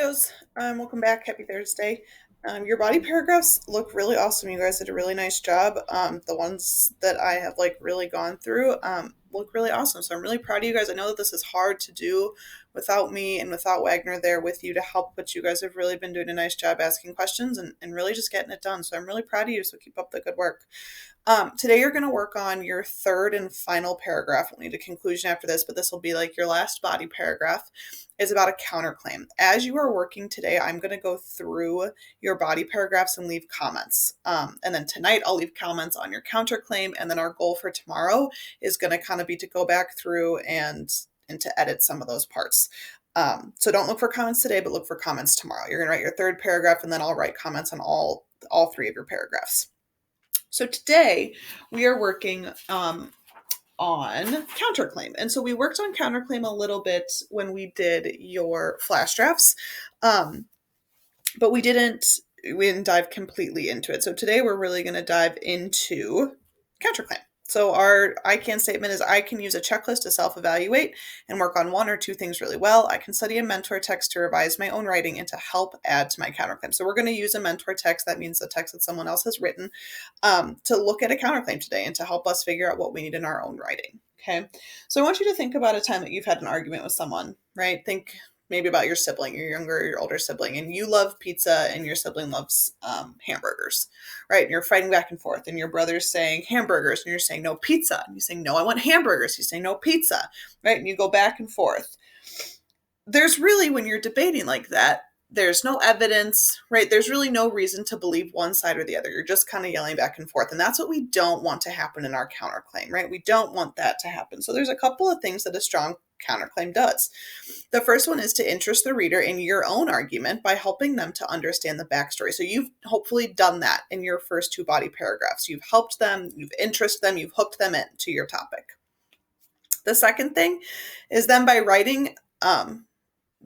kiddos. Welcome back. Happy Thursday. Your body paragraphs look really awesome. You guys did a really nice job. The ones that I have really gone through look really awesome. So I'm really proud of you guys. I know that this is hard to do without me and without Wagner there with you to help, but you guys have really been doing a nice job asking questions and really just getting it done. So I'm really proud of you. So keep up the good work. Today you're going to work on your third and final paragraph. We'll need a conclusion after this, but this will be like your last body paragraph is about a counterclaim. As you are working today, I'm going to go through your body paragraphs and leave comments. And then tonight I'll leave comments on your counterclaim. And then our goal for tomorrow is going to kind of be to go back through and to edit some of those parts. So don't look for comments today, but look for comments tomorrow. You're going to write your third paragraph and then I'll write comments on all three of your paragraphs. So today we are working on counterclaim. And so we worked on counterclaim a little bit when we did your flash drafts, but we didn't dive completely into it. So today we're really going to dive into counterclaim. So our I can statement is I can use a checklist to self-evaluate and work on one or two things really well. I can study a mentor text to revise my own writing and to help add to my counterclaim. So we're going to use a mentor text. That means the text that someone else has written to look at a counterclaim today and to help us figure out what we need in our own writing. Okay. So I want you to think about a time that you've had an argument with someone, right? Think maybe about your sibling, your younger or your older sibling, and you love pizza and your sibling loves hamburgers, right? And you're fighting back and forth and your brother's saying hamburgers and you're saying no pizza. And you're saying, no, I want hamburgers. He's saying no pizza, right? And you go back and forth. There's really, when you're debating like that, there's no evidence, right? There's really no reason to believe one side or the other. You're just kind of yelling back and forth. And that's what we don't want to happen in our counterclaim, right? We don't want that to happen. So there's a couple of things that a strong counterclaim does. The first one is to interest the reader in your own argument by helping them to understand the backstory. So you've hopefully done that in your first two body paragraphs. You've helped them, you've interested them, you've hooked them into your topic. The second thing is then by writing,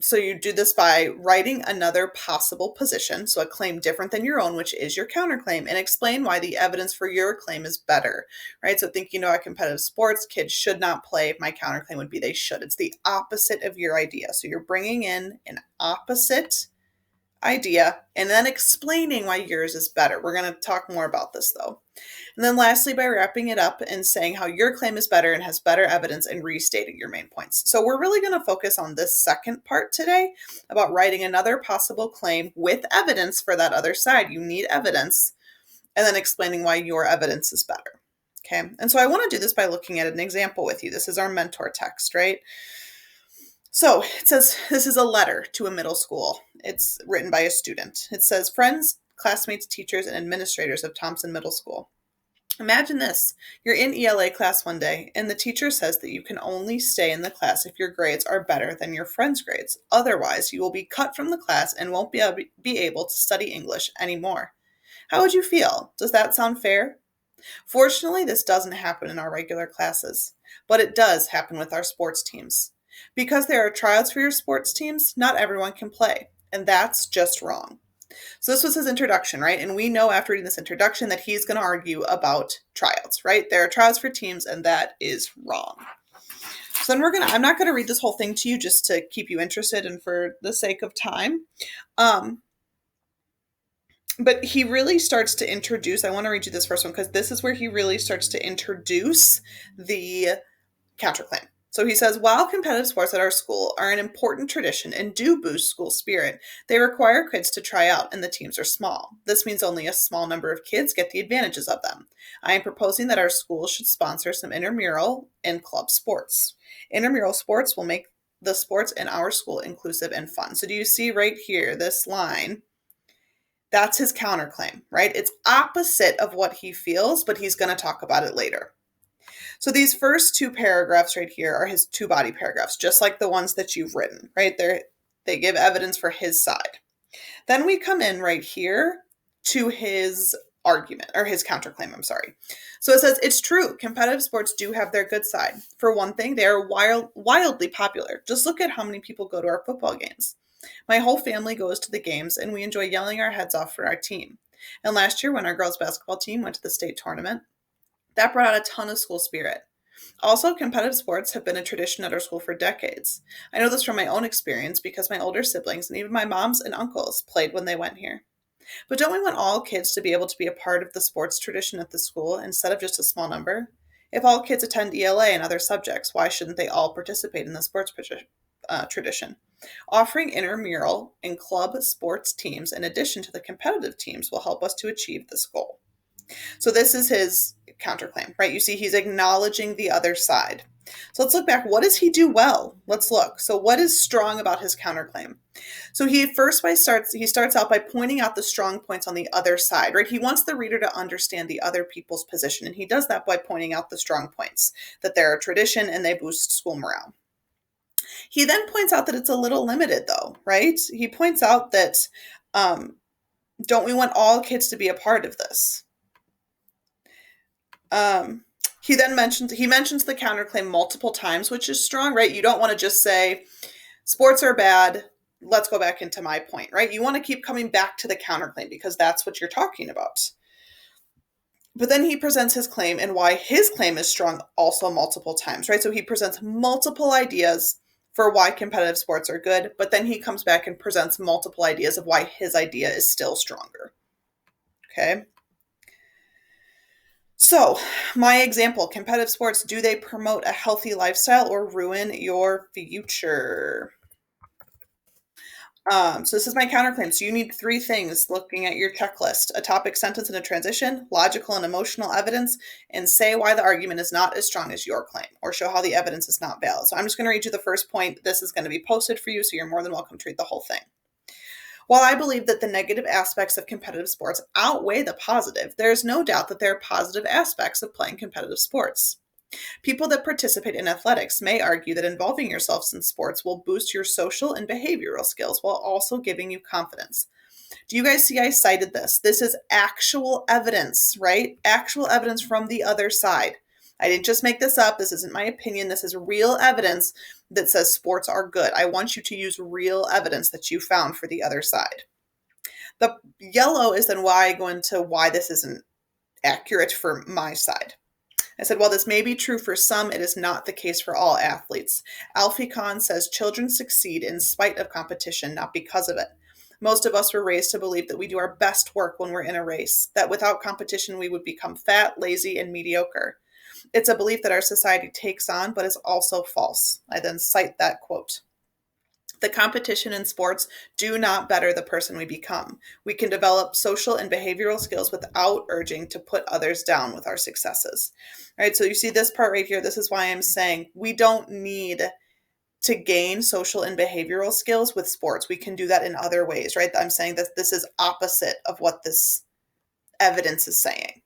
so you do this by writing another possible position, so a claim different than your own, which is your counterclaim, and explain why the evidence for your claim is better, right? So thinking about competitive sports, kids should not play. My counterclaim would be they should. It's the opposite of your idea. So you're bringing in an opposite idea and then explaining why yours is better. We're going to talk more about this though. And then lastly, by wrapping it up and saying how your claim is better and has better evidence and restating your main points. So we're really going to focus on this second part today about writing another possible claim with evidence for that other side. You need evidence and then explaining why your evidence is better. Okay. And so I want to do this by looking at an example with you. This is our mentor text, right? So it says, this is a letter to a middle school. It's written by a student. It says, friends, classmates, teachers, and administrators of Thompson Middle School. Imagine this. You're in ELA class one day, and the teacher says that you can only stay in the class if your grades are better than your friend's grades. Otherwise, you will be cut from the class and won't be able to study English anymore. How would you feel? Does that sound fair? Fortunately, this doesn't happen in our regular classes, but it does happen with our sports teams. Because there are tryouts for your sports teams, not everyone can play, and that's just wrong. So this was his introduction, right? And we know after reading this introduction that he's going to argue about tryouts, right? There are tryouts for teams, and that is wrong. So then I'm not going to read this whole thing to you just to keep you interested and for the sake of time. But he really starts to introduce, I want to read you this first one because this is where he really starts to introduce the counterclaim. So he says, while competitive sports at our school are an important tradition and do boost school spirit, they require kids to try out and the teams are small. This means only a small number of kids get the advantages of them. I am proposing that our school should sponsor some intramural and club sports. Intramural sports will make the sports in our school inclusive and fun. So do you see right here, this line? That's his counterclaim, right? It's opposite of what he feels, but he's going to talk about it later. So these first two paragraphs right here are his two body paragraphs, just like the ones that you've written, right? They give evidence for his side. Then we come in right here to his argument, or his counterclaim, I'm sorry. So it says, it's true, competitive sports do have their good side. For one thing, they are wildly popular. Just look at how many people go to our football games. My whole family goes to the games, and we enjoy yelling our heads off for our team. And last year, when our girls' basketball team went to the state tournament, that brought out a ton of school spirit. Also, competitive sports have been a tradition at our school for decades. I know this from my own experience because my older siblings and even my moms and uncles played when they went here. But don't we want all kids to be able to be a part of the sports tradition at the school instead of just a small number? If all kids attend ELA and other subjects, why shouldn't they all participate in the sports tradition? Offering intramural and club sports teams in addition to the competitive teams will help us to achieve this goal. So this is his counterclaim, right? You see, he's acknowledging the other side. So let's look back. What does he do well? Let's look. So what is strong about his counterclaim? So he starts out by pointing out the strong points on the other side, right? He wants the reader to understand the other people's position, and he does that by pointing out the strong points, that they're a tradition and they boost school morale. He then points out that it's a little limited, though, right? He points out that don't we want all kids to be a part of this? He mentions the counterclaim multiple times, which is strong, right? You don't want to just say sports are bad. Let's go back into my point, right? You want to keep coming back to the counterclaim because that's what you're talking about. But then he presents his claim and why his claim is strong also multiple times, right? So he presents multiple ideas for why competitive sports are good, but then he comes back and presents multiple ideas of why his idea is still stronger. Okay. So, my example, competitive sports, do they promote a healthy lifestyle or ruin your future? So this is my counterclaim. So you need three things looking at your checklist: a topic, sentence, and a transition, logical and emotional evidence, and say why the argument is not as strong as your claim, or show how the evidence is not valid. So I'm just going to read you the first point. This is going to be posted for you, so you're more than welcome to read the whole thing. While I believe that the negative aspects of competitive sports outweigh the positive, there is no doubt that there are positive aspects of playing competitive sports. People that participate in athletics may argue that involving yourselves in sports will boost your social and behavioral skills while also giving you confidence. Do you guys see I cited this? This is actual evidence, right? Actual evidence from the other side. I didn't just make this up. This isn't my opinion. This is real evidence that says sports are good. I want you to use real evidence that you found for the other side. The yellow is then why I go into why this isn't accurate for my side. I said, while this may be true for some, it is not the case for all athletes. Alfie Kahn says children succeed in spite of competition, not because of it. Most of us were raised to believe that we do our best work when we're in a race, that without competition we would become fat, lazy, and mediocre. It's a belief that our society takes on, but is also false. I then cite that quote. The competition in sports do not better the person we become. We can develop social and behavioral skills without urging to put others down with our successes. All right, so you see this part right here. This is why I'm saying we don't need to gain social and behavioral skills with sports. We can do that in other ways, right? I'm saying that this is opposite of what this evidence is saying.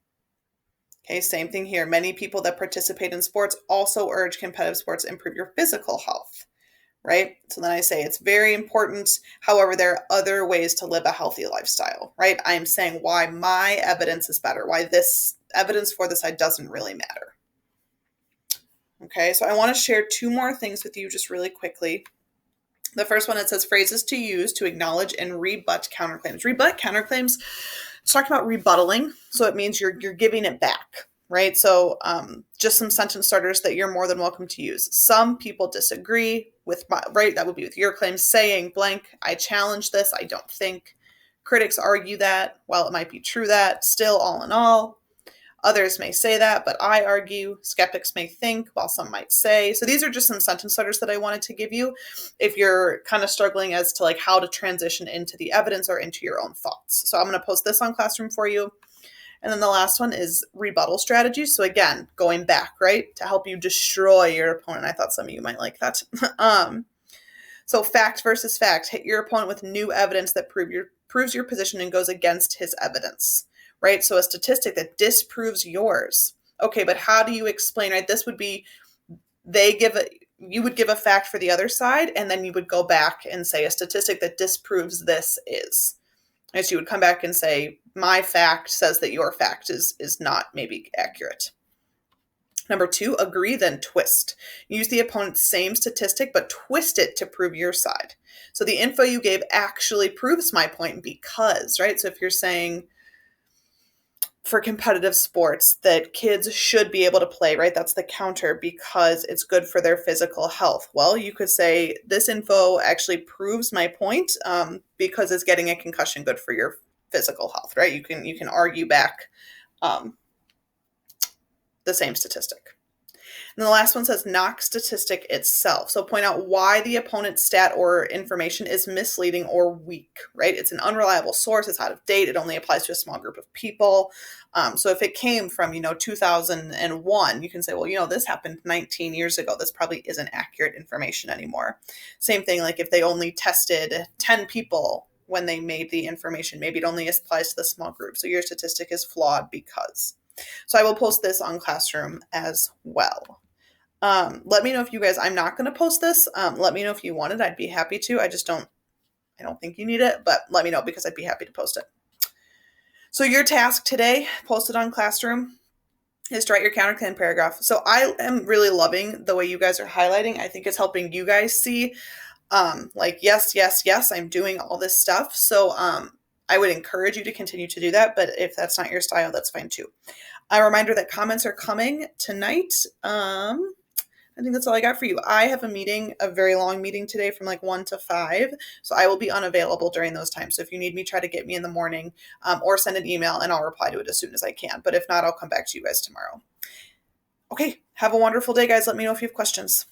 Okay, same thing here. Many people that participate in sports also urge competitive sports improve your physical health, right? So then I say it's very important. However, there are other ways to live a healthy lifestyle, right? I'm saying why my evidence is better, why this evidence for this side doesn't really matter. Okay, so I want to share two more things with you just really quickly. The first one, it says phrases to use to acknowledge and rebut counterclaims. Rebut counterclaims, it's talking about rebuttaling. So it means you're giving it back, right? So just some sentence starters that you're more than welcome to use. Some people disagree with my, right? That would be with your claims, saying blank, I challenge this, I don't think. Critics argue that, while it might be true that, still all in all. Others may say that, but I argue. Skeptics may think, while some might say. So these are just some sentence starters that I wanted to give you if you're kind of struggling as to like how to transition into the evidence or into your own thoughts. So I'm going to post this on Classroom for you. And then the last one is rebuttal strategies. So again, going back, right, to help you destroy your opponent. I thought some of you might like that. So fact versus fact. Hit your opponent with new evidence that proves your position and goes against his evidence. Right? So a statistic that disproves yours. Okay, but how do you explain, right? This would be, you would give a fact for the other side, and then you would go back and say a statistic that disproves this is. And so you would come back and say, my fact says that your fact is not maybe accurate. Number 2, agree, then twist. Use the opponent's same statistic, but twist it to prove your side. So the info you gave actually proves my point because, right? So if you're saying, for competitive sports that kids should be able to play, right? That's the counter because it's good for their physical health. Well, you could say this info actually proves my point because it's getting a concussion good for your physical health, right? You can argue back um, the same statistic. And the last one says knock statistic itself. So point out why the opponent's stat or information is misleading or weak, right? It's an unreliable source. It's out of date. It only applies to a small group of people. So if it came from, 2001, you can say, well, this happened 19 years ago. This probably isn't accurate information anymore. Same thing, like if they only tested 10 people when they made the information, maybe it only applies to the small group. So your statistic is flawed because. So I will post this on Classroom as well. Let me know if you guys, I'm not going to post this. Let me know if you want it. I'd be happy to. I don't think you need it, but let me know because I'd be happy to post it. So your task today, posted on Classroom, is to write your counterclaim paragraph. So I am really loving the way you guys are highlighting. I think it's helping you guys see, yes, yes, yes, I'm doing all this stuff. So I would encourage you to continue to do that. But if that's not your style, that's fine too. A reminder that comments are coming tonight. I think that's all I got for you. I have a very long meeting today from like 1 to 5. So I will be unavailable during those times. So if you need me, try to get me in the morning or send an email and I'll reply to it as soon as I can. But if not, I'll come back to you guys tomorrow. Okay. Have a wonderful day, guys. Let me know if you have questions.